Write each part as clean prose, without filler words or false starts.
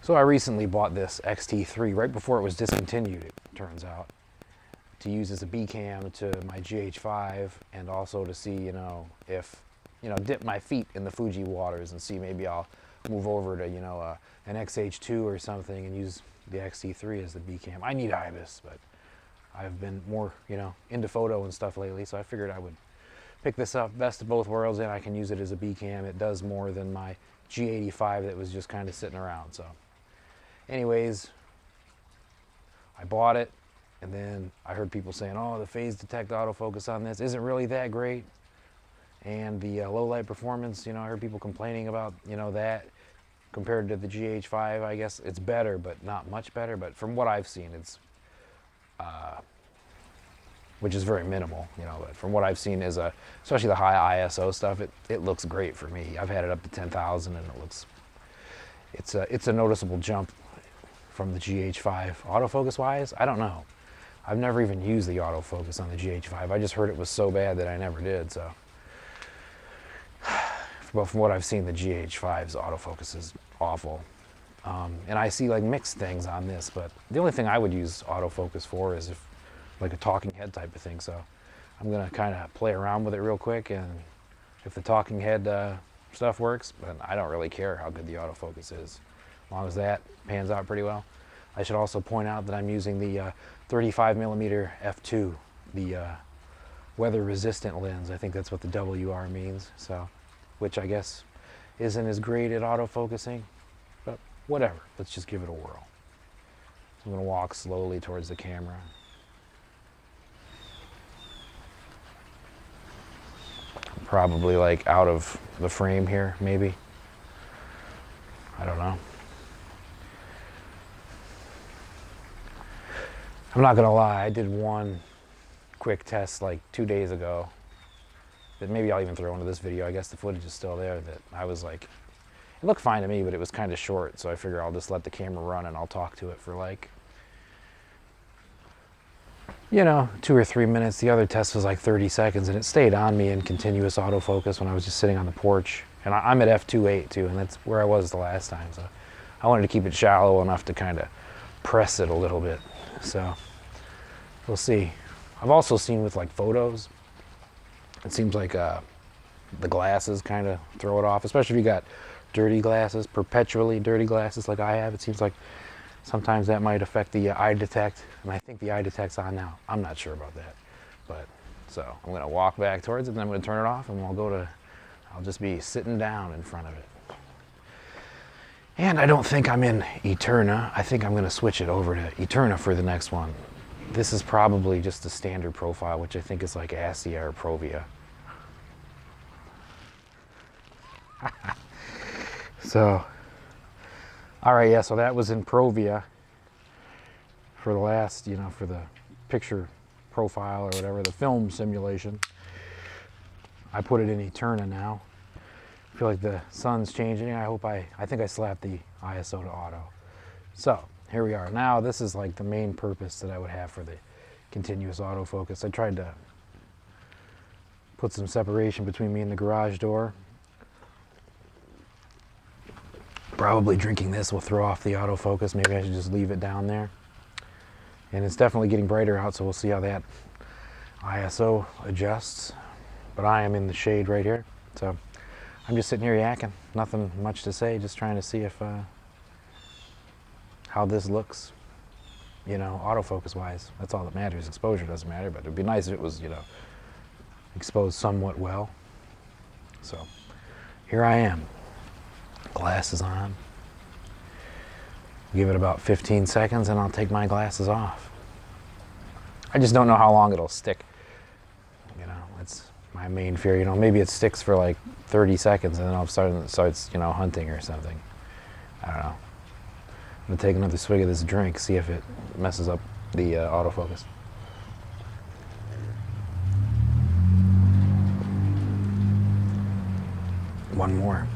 So I recently bought this XT3 right before it was discontinued, it turns out, to use as a B cam to my GH5 and also to see, if, dip my feet in the Fuji waters and see maybe I'll move over to, an XH2 or something and use the XT3 as the B cam. I need IBIS, but I've been more, into photo and stuff lately, so I figured I would pick this up, best of both worlds, and I can use it as a B cam. It does more than my G85 that was just kind of sitting around, so. Anyways, I bought it, and then I heard people saying, oh, the phase detect autofocus on this isn't really that great. And the low light performance, I heard people complaining about, that compared to the GH5. I guess it's better, but not much better. But from what I've seen, it's, which is very minimal, but from what I've seen is, especially the high ISO stuff, it looks great for me. I've had it up to 10,000 and it looks, it's a noticeable jump from the GH5. Autofocus wise, I don't know. I've never even used the autofocus on the GH5. I just heard it was so bad that I never did, so. But from what I've seen, the GH5's autofocus is awful. And I see like mixed things on this, but the only thing I would use autofocus for is if like a talking head type of thing. So I'm gonna kind of play around with it real quick, and if the talking head stuff works, then I don't really care how good the autofocus is, as long as that pans out pretty well. I should also point out that I'm using the 35mm f2, the weather resistant lens. I think that's what the WR means. So, which I guess isn't as great at autofocusing, but whatever. Let's just give it a whirl. So I'm gonna walk slowly towards the camera. Probably like out of the frame here, maybe. I don't know. I'm not gonna lie, I did one quick test like 2 days ago that maybe I'll even throw into this video. I guess the footage is still there, that I was like, it looked fine to me, but it was kind of short, so I figure I'll just let the camera run and I'll talk to it for like, 2 or 3 minutes. The other test was like 30 seconds, and it stayed on me in continuous autofocus when I was just sitting on the porch. And I'm at f2.8 too, and that's where I was the last time, so I wanted to keep it shallow enough to kind of press it a little bit. So we'll see. I've also seen with like photos, it seems like the glasses kind of throw it off, especially if you got dirty glasses, perpetually dirty glasses like I have. It seems like sometimes that might affect the eye detect, and I think the eye detect's on now. I'm not sure about that, but so I'm gonna walk back towards it, and then I'm gonna turn it off, and I'll just be sitting down in front of it. And I don't think I'm in Eterna. I think I'm gonna switch it over to Eterna for the next one. This is probably just the standard profile, which I think is like ASIA or Provia. So, all right, yeah, so that was in Provia for the last, for the picture profile or whatever, the film simulation. I put it in Eterna now. I feel like the sun's changing. I think I slapped the ISO to auto. So, here we are. Now this is like the main purpose that I would have for the continuous autofocus. I tried to put some separation between me and the garage door. Probably drinking this will throw off the autofocus. Maybe I should just leave it down there. And it's definitely getting brighter out, so we'll see how that ISO adjusts. But I am in the shade right here, so I'm just sitting here yakking. Nothing much to say, just trying to see if how this looks, autofocus wise. That's all that matters. Exposure doesn't matter, but it'd be nice if it was, exposed somewhat well. So here I am, glasses on. Give it about 15 seconds and I'll take my glasses off. I just don't know how long it'll stick. That's my main fear. Maybe it sticks for like 30 seconds and then all of a sudden it starts, hunting or something. I don't know. I'm gonna take another swig of this drink, see if it messes up the autofocus. One more.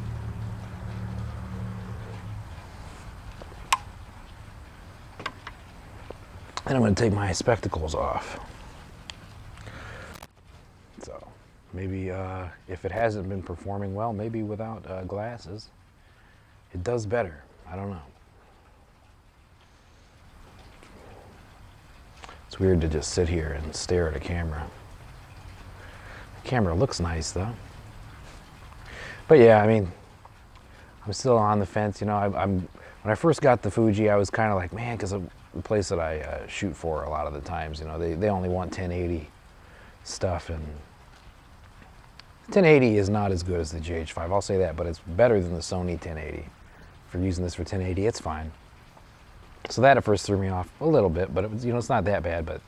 And I'm gonna take my spectacles off. So maybe if it hasn't been performing well, maybe without glasses, it does better. I don't know. It's weird to just sit here and stare at a camera. The camera looks nice though. But yeah, I mean, I'm still on the fence. You know, I'm when I first got the Fuji, I was kind of like, man, because the place that I shoot for a lot of the times, you know, they only want 1080 stuff, and 1080 is not as good as the GH5. I'll say that, but it's better than the Sony 1080. For using this for 1080, it's fine. So that at first threw me off a little bit, but it was, you know, it's not that bad. But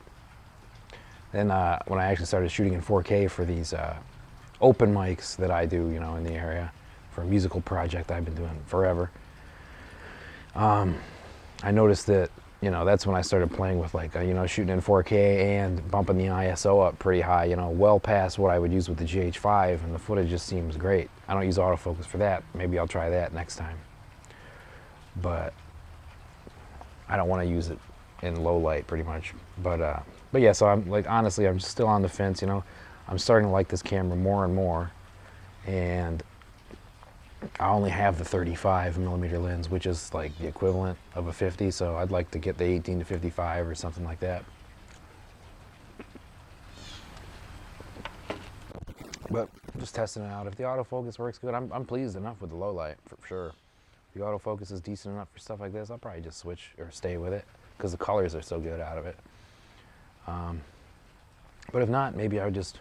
then when I actually started shooting in 4K for these open mics that I do, you know, in the area for a musical project I've been doing forever, I noticed that, you know, that's when I started playing with like, you know, shooting in 4K and bumping the ISO up pretty high, you know, well past what I would use with the GH5, and the footage just seems great. I don't use autofocus for that. Maybe I'll try that next time. But I don't want to use it in low light pretty much. But yeah, so I'm like, honestly, I'm still on the fence, you know. I'm starting to like this camera more and more. And I only have the 35mm lens, which is like the equivalent of a 50, so I'd like to get the 18 to 55 or something like that. But just testing it out. If the autofocus works good, I'm pleased enough with the low light for sure. If the autofocus is decent enough for stuff like this, I'll probably just switch or stay with it because the colors are so good out of it. But if not, maybe I would just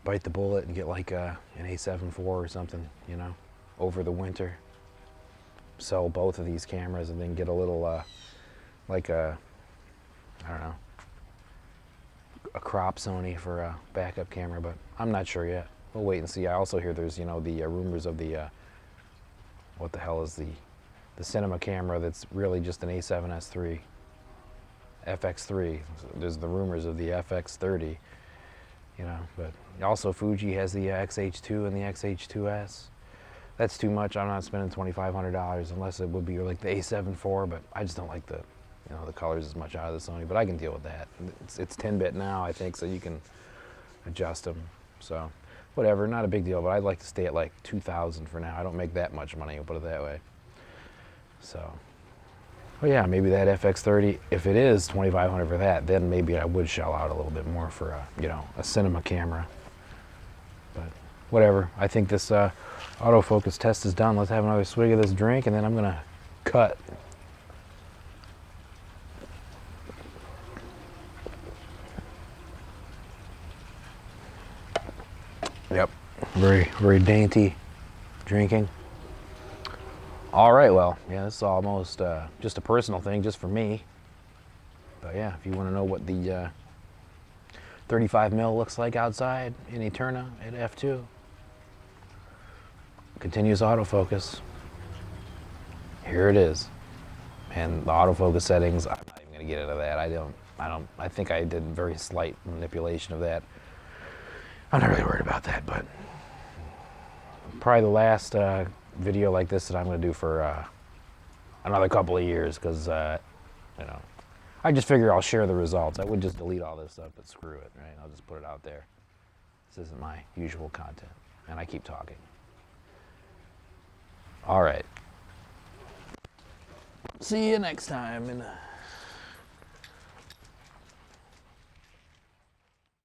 bite the bullet and get like an A7 IV or something, you know, over the winter. Sell both of these cameras and then get a little like a, I don't know, a crop Sony for a backup camera, but I'm not sure yet. We'll wait and see. I also hear there's, you know, the rumors of the what the hell is the cinema camera that's really just an A7S III FX3. There's the rumors of the FX30, you know, but also Fuji has the XH2 and the XH2S. That's too much. I'm not spending $2,500 unless it would be like the A7 IV, but I just don't like the, you know, the colors as much out of the Sony, but I can deal with that. It's 10-bit now, I think, so you can adjust them. So whatever, not a big deal, but I'd like to stay at like 2,000 for now. I don't make that much money, I'll put it that way. So, well, yeah, maybe that FX30, if it is $2,500 for that, then maybe I would shell out a little bit more for a, you know, a cinema camera. But whatever, I think this autofocus test is done. Let's have another swig of this drink, and then I'm gonna cut. Yep, very, very dainty drinking. All right, well, yeah, this is almost just a personal thing, just for me. But yeah, if you want to know what the 35mm looks like outside in Eterna at f2, continuous autofocus. Here it is. And the autofocus settings, I'm not even gonna get into that. I think I did very slight manipulation of that. I'm not really worried about that, but probably the last video like this that I'm gonna do for another couple of years, because you know, I just figure I'll share the results. I would just delete all this stuff, but screw it, right? I'll just put it out there. This isn't my usual content, and I keep talking. All right. See you next time.